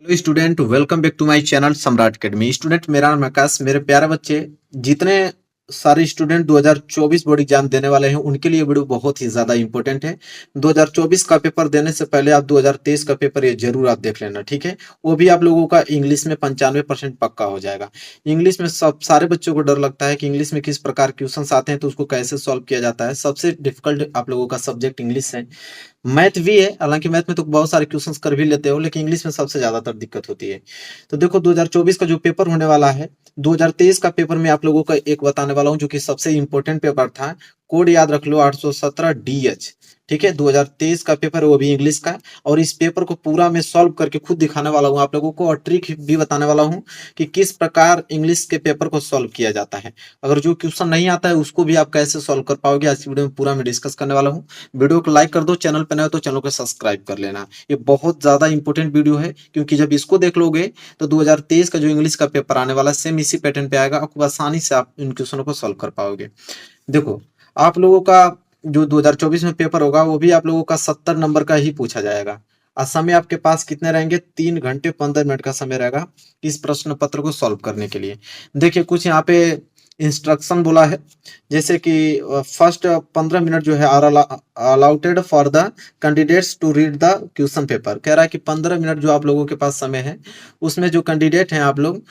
Hello student, welcome back to my channel Samrat academy. Student, मेरा नाम आकाश। मेरे प्यारे बच्चे, जितने सारे स्टूडेंट 2024 बोर्ड एग्जाम देने वाले हैं उनके लिए वीडियो बहुत ही ज्यादा इंपॉर्टेंट है। 2024 का पेपर देने से पहले आप 2023 का पेपर ये जरूर आप देख लेना, ठीक है। वो भी आप लोगों का इंग्लिश में 95% पक्का हो जाएगा। इंग्लिश में सब सारे बच्चों को डर लगता है कि इंग्लिश में किस प्रकार क्वेश्चन आते हैं तो उसको कैसे सॉल्व किया जाता है। सबसे डिफिकल्ट आप लोगों का सब्जेक्ट इंग्लिश है। मैथ भी है, हालांकि मैथ में तो बहुत सारे क्वेश्चंस कर भी लेते हो, लेकिन इंग्लिश में सबसे ज्यादातर दिक्कत होती है। तो देखो, 2024 का जो पेपर होने वाला है, 2023 का पेपर में आप लोगों का एक बताने वाला हूं जो कि सबसे इंपॉर्टेंट पेपर था। कोड याद रख लो, 817 DH। ठीक है, 2023 का पेपर है, वो भी इंग्लिश का। और इस पेपर को पूरा मैं सॉल्व करके खुद दिखाने वाला हूँ आप लोगों को, और ट्रिक भी बताने वाला हूँ कि किस प्रकार इंग्लिश के पेपर को सॉल्व किया जाता है। अगर जो क्वेश्चन नहीं आता है उसको भी आप कैसे सॉल्व कर पाओगे, आज की वीडियो में पूरा मैं डिस्कस करने वाला हूँ। वीडियो को लाइक कर दो, चैनल पर नए हो तो चैनल को सब्सक्राइब कर लेना। ये बहुत ज्यादा इंपॉर्टेंट वीडियो है, क्योंकि जब इसको देख लोगे तो 2023 का जो इंग्लिश का पेपर आने वाला है सेम इसी पैटर्न पे आएगा, आपको आसानी से आप इन क्वेश्चनों को सॉल्व कर पाओगे। देखो, आप लोगों का जो 2024 में पेपर होगा वो भी आप लोगों का 70 नंबर का ही पूछा जाएगा। और समय आपके पास कितने रहेंगे? 3 घंटे 15 मिनट का समय रहेगा इस प्रश्न पत्र को सॉल्व करने के लिए। देखिए, कुछ यहाँ पे इंस्ट्रक्शन बोला है, जैसे कि फर्स्ट 15 मिनट जो है are allotted for the candidates to read the question paper. कह रहा है कि 15 मिनट जो आप लोगों के पास समय है, उसमें जो कैंडिडेट हैं आप लोग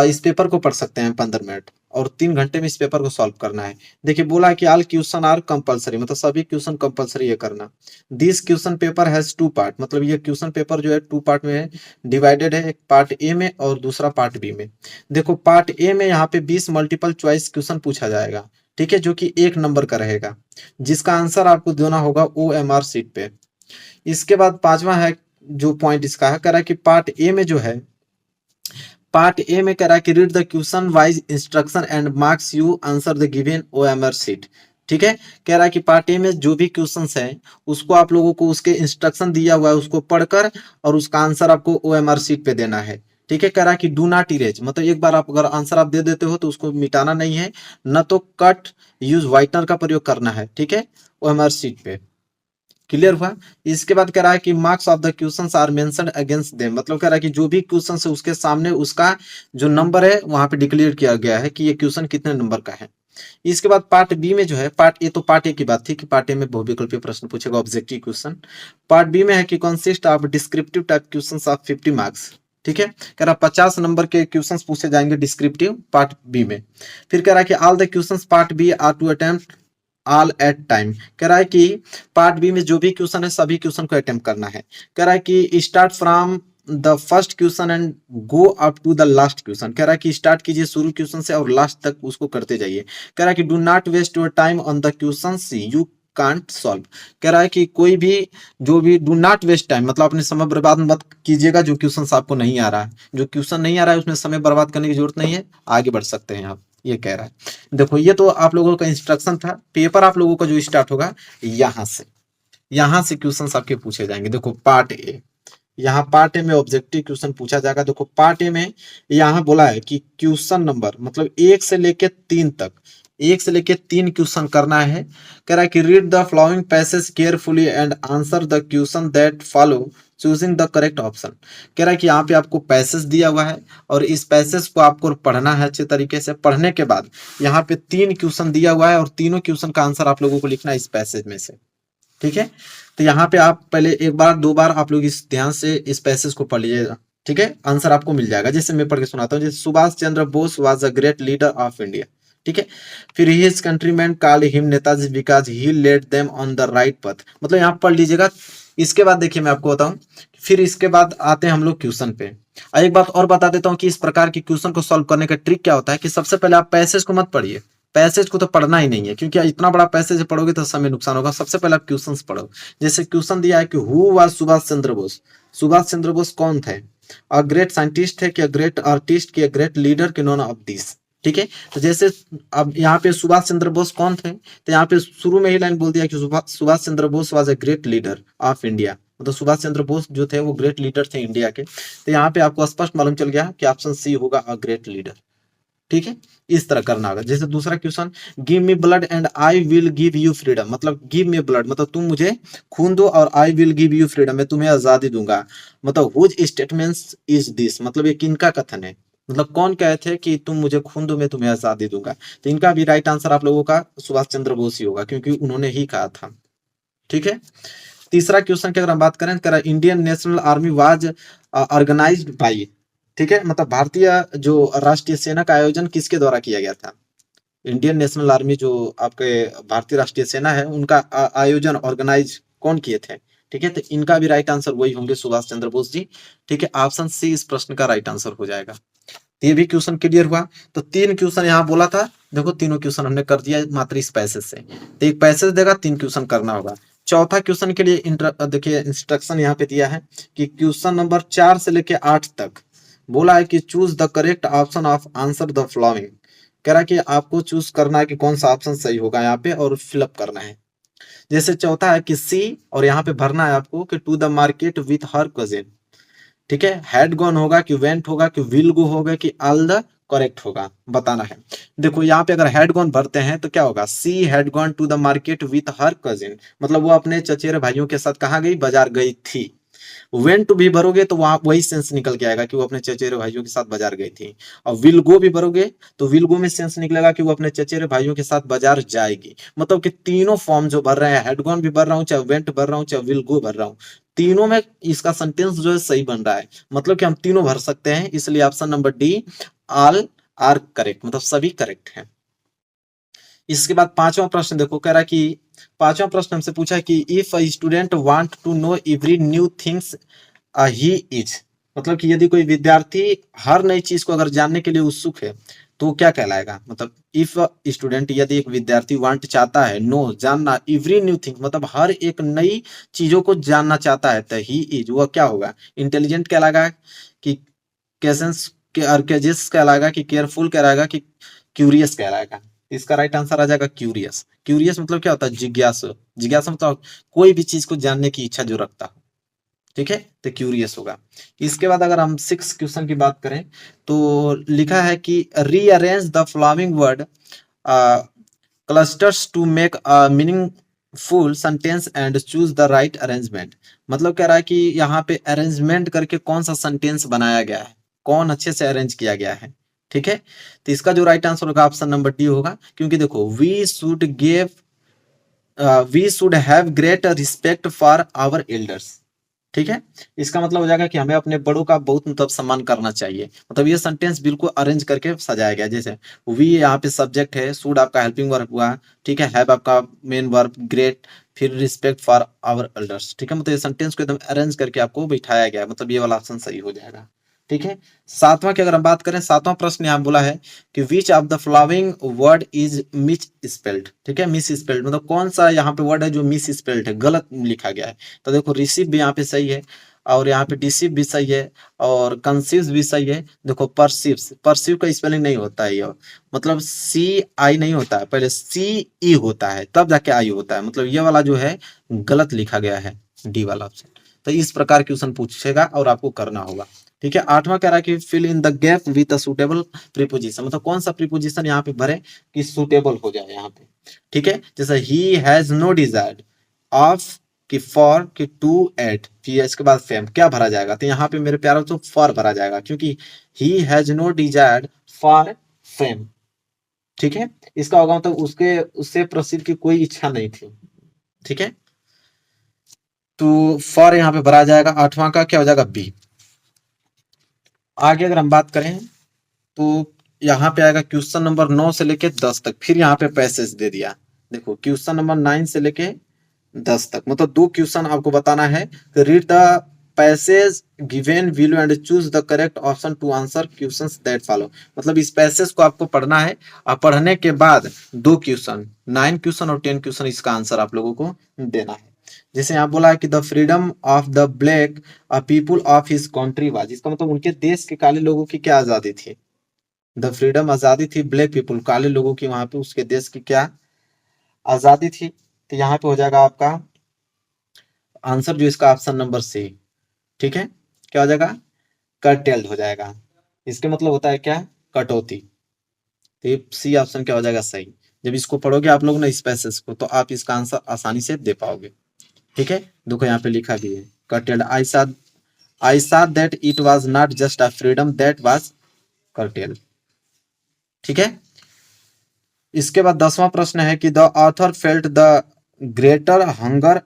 इस पेपर को पढ़ सकते हैं 15 मिनट, और 3 घंटे में इस पेपर को सॉल्व करना है। देखिए, बोला है कि ऑल क्वेश्चन आर कंपलसरी, मतलब सभी क्वेश्चन कंपलसरी है करना। This question paper has 2 part, मतलब ये क्वेश्चन पेपर जो है 2 पार्ट में है, डिवाइडेड है, एक पार्ट ए में और दूसरा पार्ट बी में। देखो, पार्ट ए में यहाँ पे 20 मल्टीपल चॉइस क्वेश्चन पूछा जाएगा, ठीक है, जो कि 1 नंबर का रहेगा, जिसका आंसर आपको देना होगा OMR सीट पे। इसके बाद पांचवा है जो पॉइंट इसका है, कह रहा है कि पार्ट ए में कह रहा है कि read the question wise instruction and marks you answer the given OMR seat. ठीक है, कह रहा है कि पार्ट ए में जो भी क्वेश्चंस है उसको आप लोगों को उसके इंस्ट्रक्शन दिया हुआ है उसको पढ़कर और उसका आंसर आपको OMR सीट पे देना है। ठीक है, कह रहा है कि डू नॉट इरेज, मतलब एक बार आप अगर आंसर आप दे देते हो तो उसको मिटाना नहीं है, न तो कट यूज व्हाइटनर का प्रयोग करना है। ठीक है, OMR सीट पे। क्लियर हुआ? इसके बाद कह रहा है कि marks of the questions are mentioned against them, मतलब कह रहा है कि जो भी क्वेश्चन है उसके सामने उसका जो नंबर है वहां पे डिक्लेयर किया गया है कि ये क्वेश्चन कितने नंबर का है। इसके बाद पार्ट बी में जो है, पार्ट ए की बात थी कि पार्ट ए में बहुविकल्पीय प्रश्न पूछेगा, ऑब्जेक्टिव क्वेश्चन। पार्ट बी में है कि consist of descriptive type questions of 50 marks. ठीक है, कह रहा 50 नंबर के क्वेश्चंस पूछे जाएंगे डिस्क्रिप्टिव पार्ट बी में। फिर कह रहा है कि all the questions part b are to attempt all at time. कह रहा है कि पार्ट बी में जो भी क्वेश्चन है सभी क्वेश्चन को अटेम्प्ट करना है। कह रहा है कि start from the first question and go up to the last question. कह रहा है कि स्टार्ट कीजिए शुरू क्वेश्चन से और लास्ट तक उसको करते जाइए। कह रहा है कि do not waste your time on the question you can't solve. कह रहा है कि कोई भी जो भी डू नॉट वेस्ट टाइम, मतलब अपने समय बर्बाद मत कीजिएगा जो क्वेश्चन आपको नहीं आ रहा है। जो क्वेश्चन नहीं आ रहा है उसमें समय बर्बाद करने की जरूरत नहीं है, आगे बढ़ सकते हैं आप, ये कह रहा है। देखो, ये तो आप लोगों का इंस्ट्रक्शन था। पेपर आप लोगों का जो स्टार्ट होगा यहाँ से क्वेश्चंस आपके पूछे जाएंगे। देखो, पार्ट ए, यहाँ पार्ट ए में ऑब्जेक्टिव क्वेश्चन पूछा जाएगा। देखो, पार्ट ए में यहाँ बोला है कि क्वेश्चन नंबर मतलब 1 से लेके 3 क्वेश्चन करना है। कह रहा है कि read the following passage carefully and answer the question that follow choosing the correct option. कह रहा है कि यहाँ पे आपको पैसेज दिया हुआ है और इस पैसेज को आपको पढ़ना है अच्छे तरीके से। पढ़ने के बाद यहाँ पे 3 क्वेश्चन दिया हुआ है और तीनों क्वेश्चन का आंसर आप लोगों को लिखना है इस पैसेज में से। ठीक है, तो यहाँ पे आप पहले एक बार दो बार आप लोग इस ध्यान से इस पैसेज को पढ़ लीजिएगा। ठीक है, आंसर आपको मिल जाएगा। जैसे मैं पढ़ के सुनाता हूँ, जैसे Subhash Chandra Bose was a great leader of India. ठीक है, फिर his countryman called him Netaji because he led them on the right path, मतलब यहाँ पढ़ लीजिएगा। इसके बाद देखिए मैं आपको बताऊं, फिर इसके बाद आते हैं हम लोग क्वेश्चन पे। एक बात और बता देता हूँ कि इस प्रकार के क्वेश्चन को सॉल्व करने का ट्रिक क्या होता है कि सबसे पहले आप पैसेज को मत पढ़िए। पैसेज को तो पढ़ना ही नहीं है, क्योंकि इतना बड़ा पैसेज पढ़ोगे तो समय नुकसान होगा। सबसे पहले आप क्वेश्चंस पढ़ो। जैसे क्वेश्चन दिया है कि हु वाज सुभाष चंद्र बोस। सुभाष चंद्र बोस कौन थे? अ ग्रेट साइंटिस्ट है कि अ ग्रेट आर्टिस्ट कि अ ग्रेट लीडर कि नॉन ऑफ दिस। ठीक है, तो जैसे अब यहाँ पे सुभाष चंद्र बोस कौन थे, तो यहाँ पे शुरू में ही लाइन बोल दिया कि Subhash Chandra Bose was a great leader of India, मतलब सुभाष चंद्र बोस जो थे वो ग्रेट लीडर थे इंडिया के। तो यहाँ पे आपको स्पष्ट मालूम चल गया कि ऑप्शन सी होगा अ ग्रेट लीडर। ठीक है, इस तरह करना होगा। जैसे दूसरा question, give me blood and I will give you freedom, मतलब गिव मी ब्लड मतलब तुम मुझे खून दो और I will give you freedom मैं तुम्हें आजादी दूंगा, मतलब हुज स्टेटमेंट्स इज दिस, मतलब ये किनका कथन है, मतलब कौन कहे थे कि तुम मुझे खून दो मैं तुम्हें आजादी दूंगा। तो इनका भी राइट आंसर आप लोगों का सुभाष चंद्र बोस ही होगा, क्योंकि उन्होंने ही कहा था। ठीक है, तीसरा क्वेश्चन की अगर हम बात करें, Indian National Army was organised by, ठीक है, मतलब भारतीय जो राष्ट्रीय सेना का आयोजन किसके द्वारा किया गया था। इंडियन नेशनल आर्मी जो आपके भारतीय राष्ट्रीय सेना है उनका आयोजन ऑर्गेनाइज कौन किए थे। ठीक है, तो इनका भी राइट आंसर वही होंगे, सुभाष चंद्र बोस जी। ठीक है, ऑप्शन सी इस प्रश्न का राइट आंसर हो जाएगा। तो ये भी क्वेश्चन क्लियर हुआ। तो तीन क्वेश्चन यहाँ बोला था, देखो तीनों क्वेश्चन हमने कर दिया मात्र इस पैसेज से। तो एक पैसेज देगा, तीन क्वेश्चन करना होगा। चौथा क्वेश्चन के लिए देखिए इंस्ट्रक्शन यहाँ पे दिया है कि क्वेश्चन नंबर 4 से लेके 8 तक बोला है कि choose the correct option of answer the following. कह रहा है कि आपको चूज करना है कि कौन सा ऑप्शन सही होगा यहाँ पे और फिलअप करना है। जैसे चौथा है कि सी, और यहाँ पे भरना है आपको कि to the market with her cousin. ठीक है, हैड गॉन होगा कि वेंट होगा कि विल गो होगा कि ऑल द करेक्ट होगा, बताना है। देखो यहाँ पे अगर हैड गॉन भरते हैं तो क्या होगा, she had gone to the market with her cousin, मतलब वो अपने चचेरे भाइयों के साथ कहाँ गई, बाजार गई थी। वेन टू भी भरोगे तो वहां वही सेंस निकल के आएगा कि वो अपने चचेरे भाइयों के साथ बाजार गई थी। और विल गो भी भरोगे तो विल गो में सेंस निकलेगा कि वो अपने चचेरे भाइयों के साथ बाजार जाएगी। मतलब कि तीनों फॉर्म जो भर रहे हैं, हेड गॉन भी भर रहा हूँ, चाहे वेंट भर रहा हूँ, चाहे विल गो भर रहा हूँ, तीनों में इसका सेंटेंस जो है सही बन रहा है। मतलब कि हम तीनों भर सकते हैं, इसलिए option number d all are correct, मतलब सभी करेक्ट है। इसके बाद पांचवा प्रश्न देखो, कह रहा है कि पांचवा प्रश्न हमसे पूछा है कि if a student want to know every new things he is, मतलब कि यदि कोई विद्यार्थी हर नई चीज को अगर जानने के लिए उत्सुक है तो वो क्या कहलाएगा। मतलब इफ स्टूडेंट, यदि एक विद्यार्थी वांट चाहता है, नो जानना, एवरी न्यू थिंग मतलब हर एक नई चीजों को जानना चाहता है, तो ही इज वह क्या होगा, इंटेलिजेंट कहलाएगा कि केसेंस के अर्केजिस कहलाएगा कि केयरफुल कहलाएगा कि क्यूरियस कहलाएगा। इसका राइट आंसर आ जाएगा क्यूरियस। क्यूरियस मतलब क्या होता है, जिज्ञासु। जिज्ञासु मतलब कोई भी चीज को जानने की इच्छा जो रखता हो। ठीक है, तो क्यूरियस होगा। इसके बाद अगर हम सिक्स क्वेश्चन की बात करें तो लिखा है कि rearrange the following word clusters to make a meaningful sentence and choose the right arrangement. मतलब कह रहा है कि यहाँ पे अरेंजमेंट करके कौन सा सेंटेंस बनाया गया है, कौन अच्छे से अरेंज किया गया है। ठीक है, तो इसका जो राइट आंसर होगा ऑप्शन नंबर डी होगा, क्योंकि देखो we should have great respect for our elders. ठीक है, इसका मतलब हो जाएगा कि हमें अपने बड़ों का बहुत मतलब सम्मान करना चाहिए। मतलब ये सेंटेंस बिल्कुल अरेंज करके सजाया गया। जैसे वी यहाँ पे सब्जेक्ट है, शुड आपका हेल्पिंग वर्ब हुआ, ठीक है, हैव आपका मेन वर्ब, ग्रेट, फिर रिस्पेक्ट फॉर आवर एल्डर्स। ठीक है, मतलब ये सेंटेंस को एकदम अरेंज करके आपको बिठाया गया, मतलब ये वाला ऑप्शन सही हो जाएगा। ठीक है, सातवां की अगर हम बात करें, सातवां प्रश्न यहाँ बोला है कि which of the following word is miss spelled. ठीक है, मिस स्पेल्ड मतलब कौन सा यहाँ पे वर्ड है जो मिस स्पेल्ड है, गलत लिखा गया है। तो देखो रिसीव भी यहाँ पे सही है, और यहाँ पे डिसीव भी सही है, और कंसीव भी सही है। देखो परसीव, परसीव का स्पेलिंग नहीं होता है ये, मतलब सी आई नहीं होता है, पहले सी ई होता है तब जाके आई होता है। मतलब ये वाला जो है गलत लिखा गया है, डी वाला ऑप्शन। तो इस प्रकार क्वेश्चन पूछेगा और आपको करना होगा। ठीक है, आठवां कह रहा है कि fill in the gap with a suitable preposition, मतलब कौन सा प्रीपोजिशन यहाँ पे भरे कि सुटेबल हो जाए यहाँ पे। ठीक है, जैसे he has no desire of कि फॉर कि टू एट, फिर इसके बाद फेम क्या भरा जाएगा, तो यहाँ पे मेरे प्यारों तो फॉर भरा जाएगा, क्योंकि he has no desire for fame. ठीक है, इसका होगा मतलब उसके उससे प्रसिद्ध की कोई इच्छा नहीं थी। ठीक है, तो फॉर यहाँ पे भरा जाएगा। आठवां का क्या हो जाएगा, बी। आगे अगर हम बात करें तो यहाँ पे आएगा क्वेश्चन नंबर 9 से लेके 10 तक, फिर यहाँ पे पैसेज दे दिया। देखो क्वेश्चन नंबर 9 से लेके 10 तक, मतलब दो क्वेश्चन आपको बताना है। Read the passage given below and choose the correct option to answer questions that follow. मतलब इस पैसेज को आपको पढ़ना है, और पढ़ने के बाद दो क्वेश्चन, 9 क्वेश्चन और 10 क्वेश्चन, इसका आंसर आप लोगों को देना है। जैसे यहाँ बोला है कि the freedom of the black people of his country was, इसका मतलब उनके देश के काले लोगों की क्या आजादी थी। द फ्रीडम आजादी थी, ब्लैक पीपुल काले लोगों की, वहां पे उसके देश की क्या आजादी थी। तो यहाँ पे हो जाएगा आपका आंसर जो इसका ऑप्शन नंबर सी। ठीक है, क्या हो जाएगा, कर्टेल्ड हो जाएगा। इसके मतलब होता है क्या, कटौती। तो ये सी ऑप्शन क्या हो जाएगा सही। जब इसको पढ़ोगे आप लोग ना इस पैसेज को, तो आप इसका आंसर आसानी से दे पाओगे। ठीक है, देखो यहाँ पे लिखा भी है curtailed, I saw that it was not just a freedom that was curtailed। ठीक है, इसके बाद 10वां प्रश्न है कि the author felt the greater hunger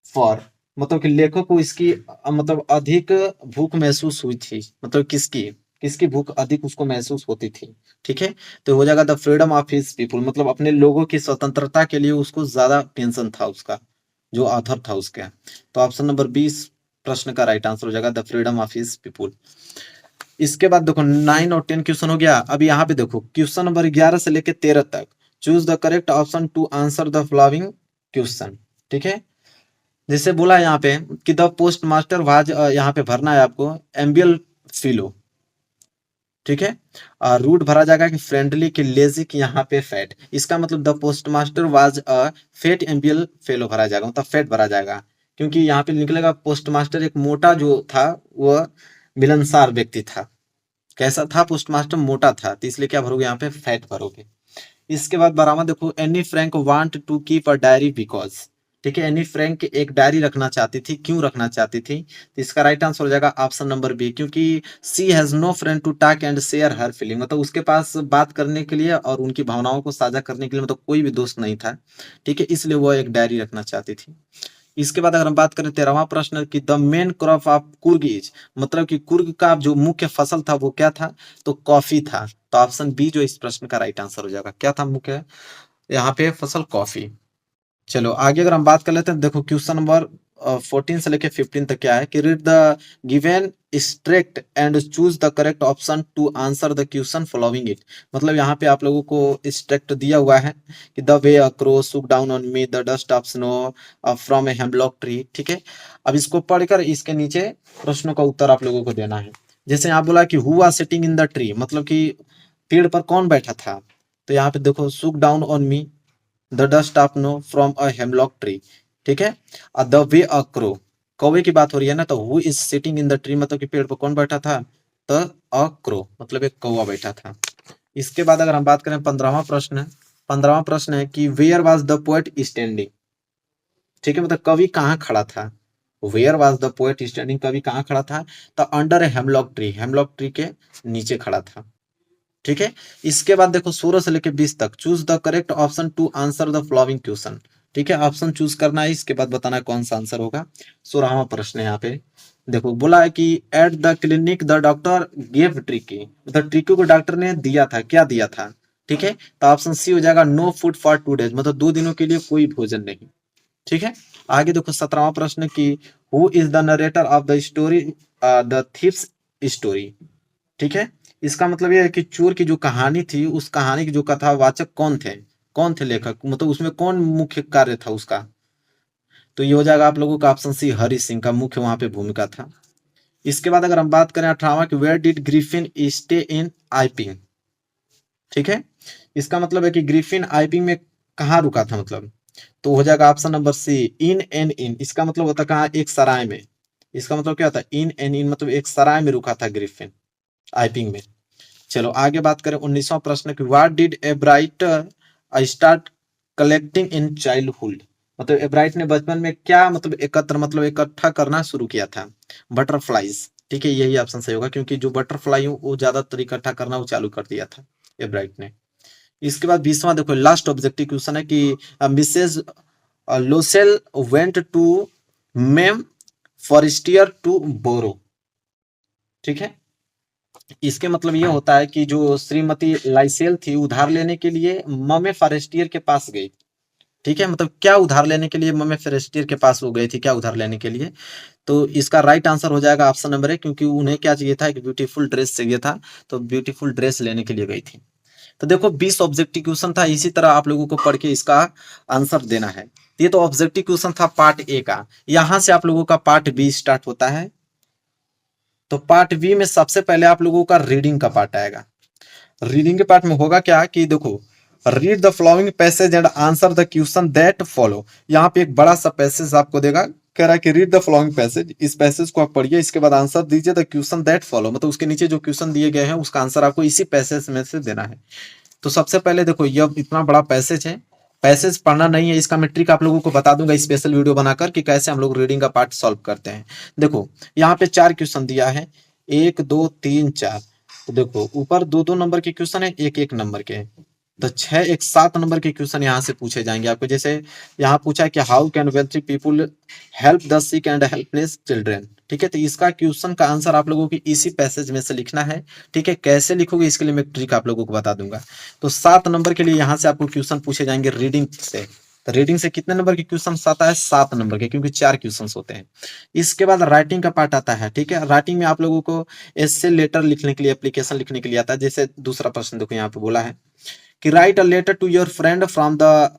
for, मतलब कि लेखक को इसकी मतलब अधिक भूख महसूस हुई थी, मतलब किसकी किसकी भूख अधिक उसको महसूस होती थी। ठीक है, तो हो जाएगा the freedom of his people, मतलब अपने लोगों की स्वतंत्रता के लिए उसको ज्यादा टेंशन था उसका, जो ऑथर था उसके। तो ऑप्शन नंबर 20 प्रश्न का राइट आंसर हो जाएगा the freedom of his people. इसके बाद देखो 9 और 10 क्वेश्चन हो गया। अब यहाँ पे देखो क्वेश्चन नंबर 11 से लेके 13 तक, choose the correct option to answer the following question. ठीक है, जैसे बोला है यहाँ पे कि द पोस्ट मास्टर वाज, यहाँ पे भरना है आपको एम्बियल फिलो। ठीक है, रूट भरा जाएगा कि फ्रेंडली कि लेजी कि यहाँ पे फैट। इसका मतलब the postmaster was a fat amiable fellow भरा जाएगा, मतलब फैट भरा जाएगा, क्योंकि यहाँ पे निकलेगा पोस्ट मास्टर एक मोटा जो था वह मिलनसार व्यक्ति था। कैसा था पोस्ट मास्टर, मोटा था, तो इसलिए क्या भरोगे यहाँ पे फैट भरोगे। इसके बाद 12वां देखो Anne Frank want to keep a diary because. ठीक है, एनी फ्रैंक एक डायरी रखना चाहती थी, क्यों रखना चाहती थी, तो इसका राइट आंसर हो जाएगा ऑप्शन नंबर बी, क्योंकि C has no friend to talk and share her feeling, मतलब उसके पास बात करने के लिए और उनकी भावनाओं को साझा करने के लिए मतलब कोई भी दोस्त नहीं था। ठीक है, इसलिए वह एक डायरी रखना चाहती थी। इसके बाद अगर हम बात करें 13वां प्रश्न कि the main crop of Coorg is, मतलब कि कुर्ग का जो मुख्य फसल था वो क्या था, तो कॉफी था। तो ऑप्शन बी जो इस प्रश्न का राइट आंसर हो जाएगा, क्या था मुख्य यहाँ पे फसल, कॉफी। चलो आगे अगर हम बात कर लेते हैं, देखो क्वेश्चन नंबर 14 से लेके 15 तक क्या है कि read the given strict and choose the correct option to answer the question following it. मतलब यहाँ पे आप लोगों को स्ट्रिक्ट दिया हुआ है कि द वे अ क्रो सुक down on me the dust of snow from A hemlock tree. ठीक है, अब इसको पढ़कर इसके नीचे प्रश्नों का उत्तर आप लोगों को देना है। जैसे यहाँ बोला कि who was sitting in the tree, मतलब कि पेड़ पर कौन बैठा था, तो यहाँ पे देखो सुक down on me the dust of know from a hemlock tree. ठीक है, द वे अ क्रो, कौवे की बात हो रही है ना, तो who is sitting in the tree मतलब कि पेड़ पर कौन बैठा था, द अ क्रो मतलब एक कौवा बैठा था। इसके बाद अगर हम बात करें 15वां प्रश्न है कि where was the poet standing. ठीक है, मतलब कवि कहाँ खड़ा था, where was the poet standing, कवि कहाँ खड़ा था, तो under a hemlock tree, hemlock tree के नीचे खड़ा था। ठीक है, इसके बाद देखो 16 से लेकर 20 तक, choose the correct option to answer the following question. ठीक है, ऑप्शन चूज करना है, इसके बाद बताना है कौन सा आंसर होगा। 16वां प्रश्न है यहाँ पे, देखो बोला है कि at the clinic the doctor gave tricky, मतलब ट्रिकी को डॉक्टर ने दिया था, क्या दिया था। ठीक है, तो ऑप्शन सी हो जाएगा नो फूड फॉर 2 डेज, मतलब 2 दिनों के लिए कोई भोजन नहीं। ठीक है, आगे देखो 17वां प्रश्न की who is the narrator of the story the thieves story. ठीक है, इसका मतलब ये है कि चोर की जो कहानी थी उस कहानी के जो कथावाचक कौन थे लेखक, मतलब उसमें कौन मुख्य कार्य था उसका, तो ये हो जाएगा आप लोगों का ऑप्शन सी हरि सिंह का मुख्य वहां पे भूमिका था। इसके बाद अगर हम बात करें 18वां कि where did Griffin stay in Iping. ठीक है, इसका मतलब है कि ग्रिफिन आईपिंग में कहाँ रुका था, मतलब तो हो जाएगा option number C in an in, इसका मतलब होता कहाँ, एक सराय में। इसका मतलब क्या होता है इन एन इन, मतलब एक सराय में रुका था ग्रिफिन आईपिंग में। चलो आगे बात करें 19वां प्रश्न की what did एब्राइट start collecting in childhood, मतलब एब्राइट ने बचपन में क्या मतलब एकत्र मतलब इकट्ठा करना शुरू किया था, बटरफ्लाईज। ठीक है, यही ऑप्शन सही होगा, क्योंकि जो बटरफ्लाई वो ज्यादातर इकट्ठा करना वो चालू कर दिया था एब्राइट ने। इसके बाद 20वां देखो लास्ट ऑब्जेक्टिव क्वेश्चन है कि मिसेज लोसेल वेंट टू मेम फॉरेस्टियर टू बोरो। ठीक है, इसके मतलब ये होता है कि जो श्रीमती लाइसेल थी उधार लेने के लिए ममे फॉरेस्टियर के पास गई। ठीक है, मतलब क्या उधार लेने के लिए ममे फॉरेस्टियर के पास वो गई थी, क्या उधार लेने के लिए, तो इसका राइट आंसर हो जाएगा ऑप्शन नंबर ए, क्योंकि उन्हें क्या चाहिए था, एक ब्यूटीफुल ड्रेस चाहिए था, तो ब्यूटीफुल ड्रेस लेने के लिए गई थी। तो देखो 20 ऑब्जेक्टिव क्वेश्चन था, इसी तरह आप लोगों को पढ़ के इसका आंसर देना है। ये तो ऑब्जेक्टिव क्वेश्चन था पार्ट ए का, यहां से आप लोगों का पार्ट बी स्टार्ट होता है। तो पार्ट बी में सबसे पहले आप लोगों का रीडिंग का पार्ट आएगा। रीडिंग के पार्ट में होगा क्या कि देखो read the following passage and answer the question that follow, यहाँ पे एक बड़ा सा पैसेज आपको देगा कह रहा है कि रीड द फॉलोइंग पैसेज, इस पैसेज को आप पढ़िए, इसके बाद आंसर दीजिए द क्वेश्चन दैट फॉलो, मतलब उसके नीचे जो क्वेश्चन दिए गए हैं उसका आंसर आपको इसी पैसेज में से देना है। तो सबसे पहले देखो यह इतना बड़ा पैसेज है, पैसेज पढ़ना नहीं है, इसका मैं ट्रिक आप लोगों को बता दूंगा स्पेशल वीडियो बनाकर कि कैसे हम लोग रीडिंग का पार्ट सॉल्व करते हैं। देखो यहाँ पे 4 क्वेश्चन दिया है, 1 2 3 4। तो देखो ऊपर 2 2 नंबर के क्वेश्चन है, 1 1 नंबर के, तो 6 1 7 नंबर के क्वेश्चन यहाँ से पूछे जाएंगे आपको। जैसे यहाँ पूछा है कि how can wealthy people help the sick and helpless children, ठीक है। तो इसका क्वेश्चन का आंसर आप लोगों को इसी पैसेज में से लिखना है, ठीक है। कैसे लिखोगे इसके लिए मैं ट्रिक आप लोगों को बता दूंगा। तो 7 नंबर के लिए यहाँ से आपको क्वेश्चन पूछे जाएंगे रीडिंग से। तो रीडिंग से कितने नंबर के क्वेश्चन आता है? 7 नंबर के, क्योंकि 4 क्वेश्चन होते हैं। इसके बाद राइटिंग का पार्ट आता है, ठीक है। राइटिंग में आप लोगों को एसे लेटर लिखने के लिए, एप्लीकेशन लिखने के लिए आता है। जैसे दूसरा प्रश्न देखो यहाँ पे बोला है कि write a letter to your friend from the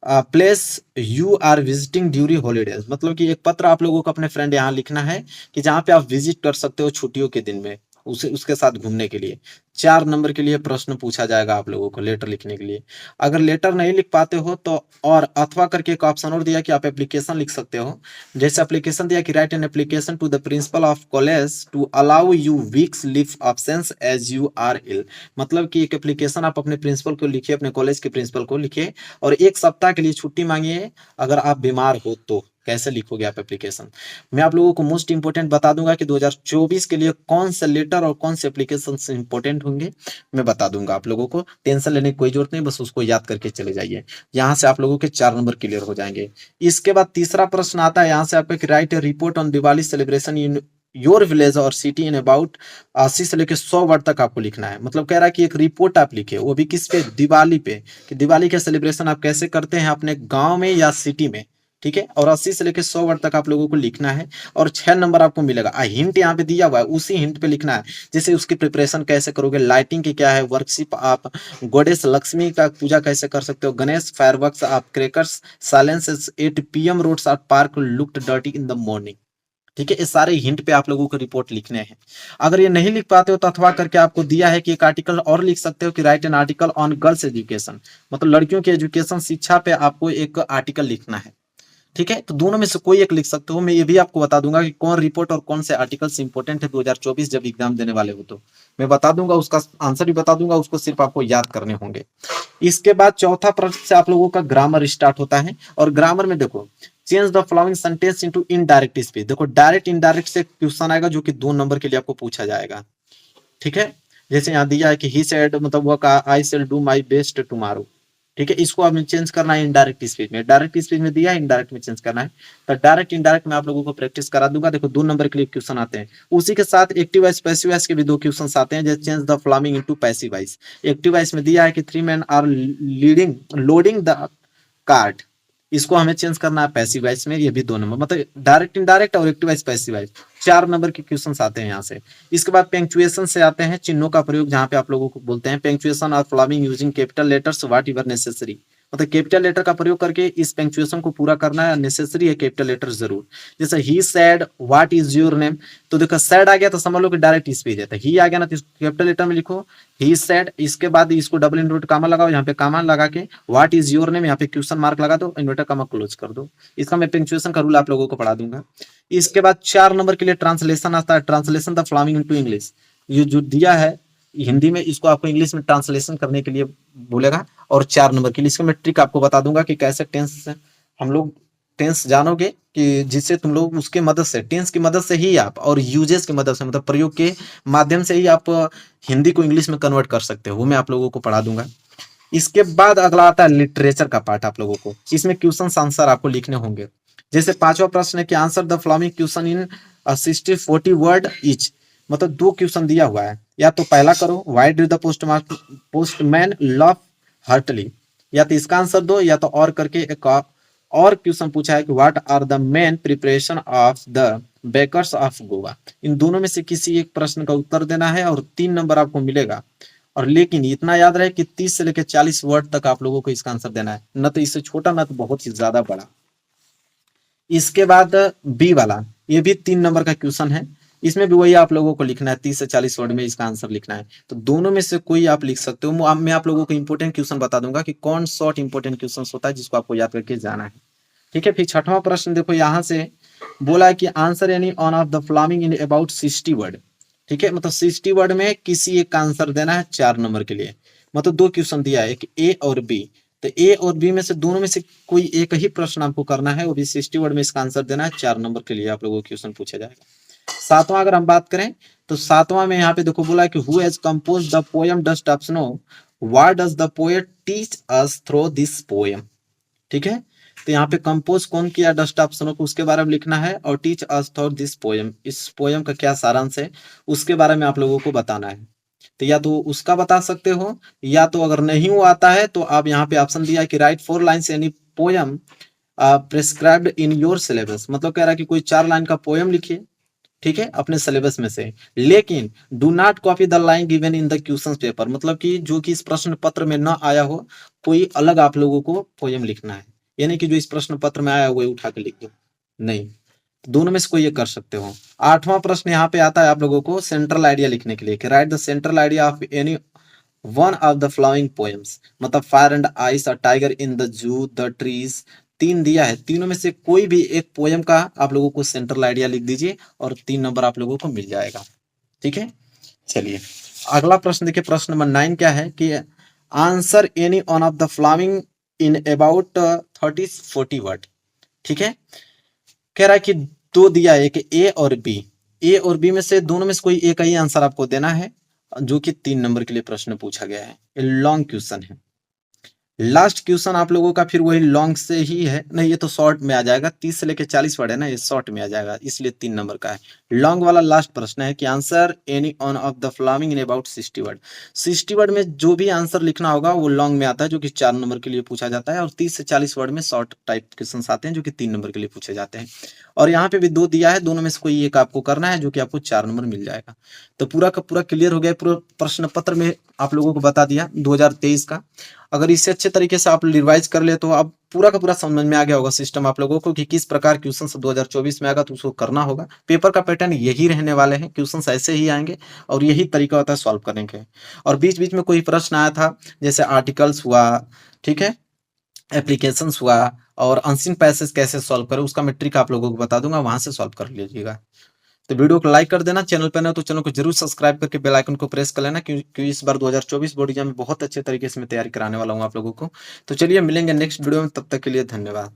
place you are visiting during holidays, मतलब कि एक पत्र आप लोगों को अपने फ्रेंड यहाँ लिखना है कि जहाँ पे आप विजिट कर सकते हो छुट्टियों के दिन में, उसे उसके साथ घूमने के लिए। 4 नंबर के लिए प्रश्न पूछा जाएगा आप लोगों को लेटर लिखने के लिए। अगर लेटर नहीं लिख पाते हो तो और अथवा करके एक ऑप्शन और दिया कि आप एप्लीकेशन लिख सकते हो। जैसे एप्लीकेशन दिया कि write an application to the principal of college to allow you weeks leave options as you are ill, मतलब कि एक एप्लीकेशन आप अपने प्रिंसिपल को लिखिए, अपने कॉलेज के प्रिंसिपल को लिखिए और 1 सप्ताह के लिए छुट्टी मांगिए अगर आप बीमार हो तो। कैसे लिखोगे आप एप्लीकेशन? मैं आप लोगों को मोस्ट इंपोर्टेंट बता दूंगा कि 2024 के लिए कौन से लेटर और कौन से एप्लीकेशन इंपोर्टेंट होंगे, मैं बता दूंगा आप लोगों को। टेंशन लेने की कोई जरूरत नहीं, बस उसको याद करके चले जाइए। यहाँ से आप लोगों के 4 नंबर क्लियर हो जाएंगे। इसके बाद तीसरा प्रश्न आता है यहाँ से आपको, right A report on Diwali celebration in your village और सिटी इन अबाउट 80 से लेकर 100 वर्ड तक आपको लिखना है। मतलब कह रहा है कि एक रिपोर्ट आप लिखे, वो भी किस पे? दिवाली पे, कि दिवाली का सेलिब्रेशन आप कैसे करते हैं अपने गांव में या सिटी में, ठीक है। और 80 से लेकर 100 वर्ड तक आप लोगों को लिखना है और 6 नंबर आपको मिलेगा। हिंट यहाँ पे दिया हुआ है, उसी हिंट पे लिखना है। जैसे उसकी प्रिपरेशन कैसे करोगे, लाइटिंग की क्या है, वर्कशिप आप गॉडेस लक्ष्मी का पूजा कैसे कर सकते हो, गणेश फायरवर्क्स आप crackers silence 8 PM roads are park looked dirty in the morning, ठीक है। ये सारे हिंट पे आप लोगों को रिपोर्ट लिखने हैं। अगर ये नहीं लिख पाते हो तो अथवा करके आपको दिया है कि एक आर्टिकल और लिख सकते हो कि write an article on girls education, मतलब लड़कियों की एजुकेशन शिक्षा पे आपको एक आर्टिकल लिखना है, ठीक है। तो दोनों में से कोई एक लिख सकते हो। मैं ये भी आपको बता दूंगा कि कौन रिपोर्ट और कौन से आर्टिकल्स इंपॉर्टेंट है 2024 जब एग्जाम देने वाले हो तो मैं बता दूंगा, उसका आंसर भी बता दूंगा, उसको सिर्फ आपको याद करने होंगे। इसके बाद चौथा प्रश्न से आप लोगों का ग्रामर स्टार्ट होता है और ग्रामर में देखो change the following sentence into indirect speech. देखो डायरेक्ट इनडायरेक्ट से क्वेश्चन आएगा जो कि 2 नंबर के लिए आपको पूछा जाएगा, ठीक है। जैसे यहाँ दिया है कि ही सेड, मतलब वो कहा I shall do my best tomorrow, ठीक है। इसको आपने चेंज करना है इनडायरेक्ट स्पीच में। डायरेक्ट स्पीच में दिया है, इनडायरेक्ट में चेंज करना है। तो डायरेक्ट इनडायरेक्ट में आप लोगों को प्रैक्टिस करा दूंगा। देखो 2 नंबर के लिए क्वेश्चन आते हैं, उसी के साथ एक्टिव वाइज पैसिव वाइज के भी 2 क्वेश्चन आते हैं। जैसे change the following into passive voice. Active voice में दिया है कि 3 men are leading loading the cart, इसको हमें चेंज करना है पैसिव वाइज में। ये भी 2 नंबर, मतलब डायरेक्ट इनडायरेक्ट और active voice passive wise 4 number के क्वेश्चन आते हैं यहाँ से। इसके बाद पेंक्चुएशन से आते हैं, चिन्हों का प्रयोग, जहाँ पे आप लोगों को बोलते हैं पेंक्चुएशन और following using capital letters what ever necessary, मतलब कैपिटल लेटर का प्रयोग करके इस पंक्चुएशन को पूरा करना है, नेसेसरी है कैपिटल लेटर जरूर। जैसे ही said what is your name, तो देखो सैड आ गया तो समझ लो कि डायरेक्ट स्पीच है। ही आ गया ना तो कैपिटल लेटर में लिखो ही सैड, इसके बाद इसको डबल इन्वर्टेड कामा लगाओ, यहाँ पे कामा लगा के व्हाट इज योर नेम, यहाँ पे क्वेश्चन मार्क लगा दो, इन्वर्टेड कामा क्लोज कर दो। इसका मैं पंक्चुएशन का रूल आप लोगों को पढ़ा दूंगा। इसके बाद 4 नंबर के लिए ट्रांसलेशन आता है, translation the following into English. ये जो दिया है हिंदी में, इसको आपको इंग्लिश में ट्रांसलेशन करने के लिए बोलेगा। और 4 नंबर के लिए इसका मैं ट्रिक आपको बता दूंगा कि कैसे टेंस हम लोग टेंस जानोगे, कि जिससे तुम लोग उसके मदद से, टेंस की मदद से ही आप और यूजेस की मदद से, मतलब प्रयोग के माध्यम से ही आप हिंदी को इंग्लिश में कन्वर्ट कर सकते हो, वो मैं आप लोगों को पढ़ा दूंगा। इसके बाद अगला आता है लिटरेचर का पार्ट आप लोगों को। इसमें क्वेश्चन आंसर आपको लिखने होंगे। जैसे 5वां प्रश्न है कि answer the following question in 60-40 word each, मतलब 2 क्वेश्चन दिया हुआ है। या तो पहला करो why did the postman love heartily, या तो इसका आंसर दो, या तो और करके एक और क्वेश्चन पूछा है कि what are the main preparation of the bakers of Goa. इन दोनों में से किसी एक प्रश्न का उत्तर देना है और 3 नंबर आपको मिलेगा। और लेकिन इतना याद रहे कि 30 से लेकर 40 वर्ड तक आप लोगों को इसका आंसर देना है, न तो इससे छोटा न तो बहुत ही ज्यादा बड़ा। इसके बाद बी वाला, ये भी 3 नंबर का क्वेश्चन है। इसमें भी वही आप लोगों को लिखना है, 30 से 40 वर्ड में इसका आंसर लिखना है। तो दोनों में से कोई आप लिख सकते हो। मैं आप लोगों को इंपोर्टेंट क्वेश्चन बता दूंगा कि कौन शॉर्ट इंपोर्टेंट क्वेश्चन होता है जिसको आपको याद करके जाना है, ठीक है। फिर 6वां प्रश्न देखो यहाँ से बोला कि आंसर यानी on off the following in about 60 word. ठीक है, मतलब 60 वर्ड में किसी एक का आंसर देना है 4 नंबर के लिए। मतलब दो क्वेश्चन दिया है, एक ए और बी। तो ए और बी में से दोनों में से कोई एक ही प्रश्न आपको करना है, वो भी 60 वर्ड में इसका आंसर देना है, 4 नंबर के लिए आप लोगों को क्वेश्चन पूछा जाएगा। सातवां अगर हम बात करें तो सातवां में यहाँ पे देखो बोला कि who has compose the poem dust of snow, what does the poet teach us through this poem. ठीक है, तो यहाँ पे कंपोज कौन किया डस्ट ऑफ स्नो को, उसके बारे में लिखना है, और teach us through this poem, इस पोएम का क्या सारांश है उसके बारे में आप लोगों को बताना है। तो या तो उसका बता सकते हो, या तो अगर नहीं वो आता है तो आप यहाँ पे ऑप्शन दिया है कि right 4 lines any poem prescribed in your syllabus. मतलब कह रहा है कि कोई 4 लाइन का पोएम लिखिए, ठीक है, अपने सिलेबस में से, लेकिन do not copy the line given in the question paper. मतलब कि जो कि इस प्रश्न पत्र में न आया हो, कोई अलग आप लोगों को पोएम लिखना है, यानी कि जो इस प्रश्न पत्र में आया हुआ है उठा के लिख दो, नहीं, दोनों में से कोई ये कर सकते हो। आठवां प्रश्न यहाँ पे आता है आप लोगों को सेंट्रल आइडिया लिखने के लिए, write the central idea of any one of the flying poems. मतलब fire and ice, a tiger in the zoo, the trees, तीन दिया है, तीनों में से कोई भी एक पोएम का आप लोगों को सेंट्रल आइडिया लिख दीजिए और 3 नंबर आप लोगों को मिल जाएगा। ठीक है, चलिए अगला प्रश्न देखिए, प्रश्न नंबर 9 क्या है कि answer any one of the flying in about 30-40 word. ठीक है, कह रहा है कि दो दिया है, एक ए और बी, ए और बी में से दोनों में से कोई एक ही आंसर आपको देना है, जो कि 3 नंबर के लिए प्रश्न पूछा गया है। ये लॉन्ग क्वेश्चन है। लास्ट क्वेश्चन आप लोगों का फिर वही लॉन्ग से ही है, नहीं ये तो शॉर्ट में आ जाएगा, 30 से लेके 40 वर्ड है ना, ये शॉर्ट में आ जाएगा, इसलिए 3 नंबर का है। लॉन्ग वाला लास्ट प्रश्न है कि answer any one of the following in about 60 word. 60 word में जो भी आंसर लिखना होगा वो लॉन्ग में आता है, जो कि 4 नंबर के लिए पूछा जाता है, और 30 से 40 वर्ड में शॉर्ट टाइप क्वेश्चन आते हैं, जो कि 3 नंबर के लिए पूछे जाते हैं। और यहाँ पे भी 2 दिया है, दोनों में से कोई एक आपको करना है, जो कि आपको 4 नंबर मिल जाएगा। तो पूरा का पूरा क्लियर हो गया, पूरा प्रश्न पत्र में आप लोगों को बता दिया 2023 का। अगर इससे अच्छे तरीके से आप रिवाइज कर ले तो अब पूरा का पूरा समझ में आ गया होगा सिस्टम आप लोगों को कि किस प्रकार क्वेश्चन 2024 में आएगा, तो उसको करना होगा। पेपर का पैटर्न यही रहने वाले हैं, क्वेश्चन ऐसे ही आएंगे और यही तरीका होता है सॉल्व करने के। और बीच बीच में कोई प्रश्न आया था, जैसे आर्टिकल्स हुआ, ठीक है, एप्लीकेशंस हुआ, और अनसीन पैसेज कैसे सॉल्व करें उसका मैं ट्रिक आप लोगों को बता दूंगा, वहां से सॉल्व कर लीजिएगा। तो वीडियो को लाइक कर देना, चैनल पर नए तो चैनल को जरूर सब्सक्राइब करके बेल आइकन को प्रेस कर लेना, क्योंकि इस बार 2024 बोर्ड एग्जाम में बहुत अच्छे तरीके से मैं तैयारी कराने वाला हूँ आप लोगों को। तो चलिए मिलेंगे नेक्स्ट वीडियो में, तब तक के लिए धन्यवाद।